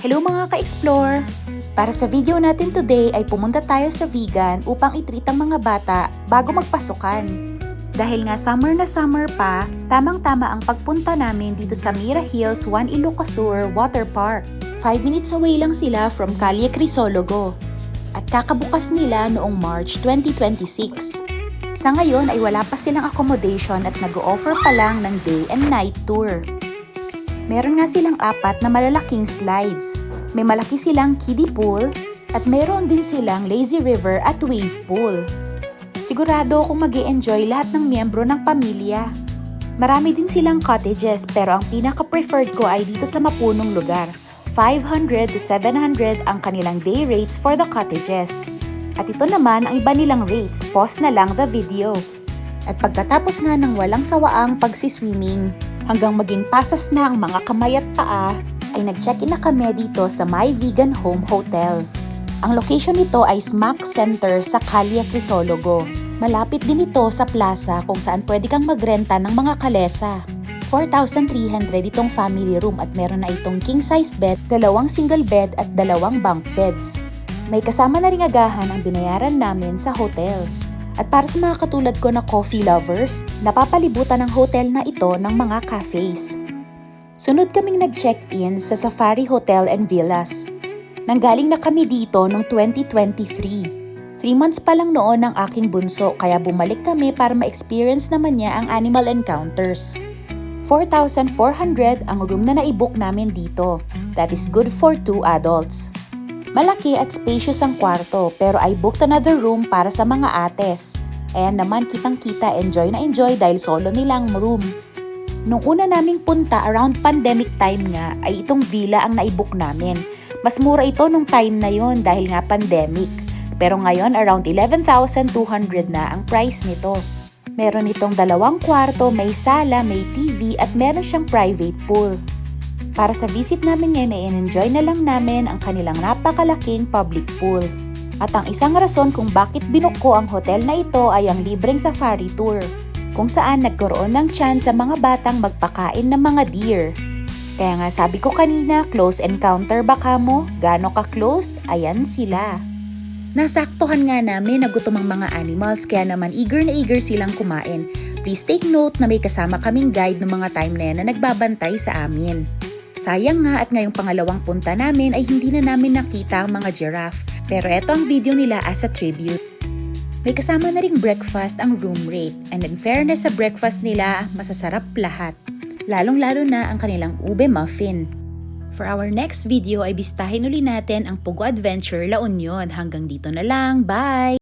Hello mga ka-explore! Para sa video natin today ay pumunta tayo sa vegan upang i-treat ang mga bata bago magpasukan. Dahil nga summer na summer pa, tamang-tama ang pagpunta namin dito sa Mira Hills 1 Ilocosur Water Park. 5 minutes away lang sila from Calle Crisologo. At kakabukas nila noong March 2026. Sa ngayon ay wala pa silang accommodation at nag-o-offer pa lang ng day and night tour. Meron nga silang 4 na malalaking slides. May malaki silang kiddie pool at meron din silang lazy river at wave pool. Sigurado akong mag-e-enjoy lahat ng miyembro ng pamilya. Marami din silang cottages pero ang pinaka-preferred ko ay dito sa mapunong lugar. 500 to 700 ang kanilang day rates for the cottages. At ito naman ang iba nilang rates, pause na lang the video. At pagkatapos nga ng walang sawaang pagsiswimming, hanggang maging pasas na ang mga kamay at paa, ay nag-check-in na kami dito sa My Vegan Home Hotel. Ang location nito ay smack center sa Calle Crisologo. Malapit din ito sa plaza kung saan pwede kang magrenta ng mga kalesa. 4,300 itong family room at meron na itong king-size bed, 2 single bed at 2 bunk beds. May kasama na ring agahan ang binayaran namin sa hotel. At para sa mga katulad ko na coffee lovers, napapalibutan ng hotel na ito ng mga cafes. Sunod kaming nag-check-in sa Safari Hotel and Villas. Nanggaling na kami dito noong 2023. 3 months pa lang noon ang aking bunso kaya bumalik kami para ma-experience naman niya ang animal encounters. 4,400 ang room na naibook namin dito. That is good for 2 adults. Malaki at spacious ang kwarto pero I booked another room para sa mga ates. Ayan naman kitang-kita enjoy na enjoy dahil solo nilang room. Nung una naming punta around pandemic time nga ay itong villa ang naibook namin. Mas mura ito nung time na yon dahil nga pandemic. Pero ngayon around 11,200 na ang price nito. Meron itong 2 kwarto, may sala, may TV at meron siyang private pool. Para sa visit namin ngayon ay enjoy na lang namin ang kanilang napakalaking public pool. At ang isang rason kung bakit binook ko ang hotel na ito ay ang libreng safari tour, kung saan nagkaroon ng chance sa mga batang magpakain ng mga deer. Kaya nga sabi ko kanina, close encounter ba kamo? Gaano ka-close? Ayan sila. Nasaktuhan nga namin na gutom ang mga animals kaya naman eager na eager silang kumain. Please take note na may kasama kaming guide ng mga time na yan na nagbabantay sa amin. Sayang nga at ngayong pangalawang punta namin ay hindi na namin nakita ang mga giraffe. Pero eto ang video nila as a tribute. May kasama na ring breakfast ang room rate and in fairness sa breakfast nila, masasarap lahat. Lalong-lalo na ang kanilang ube muffin. For our next video ay bistahin uli natin ang Pugo Adventure La Union. Hanggang dito na lang. Bye!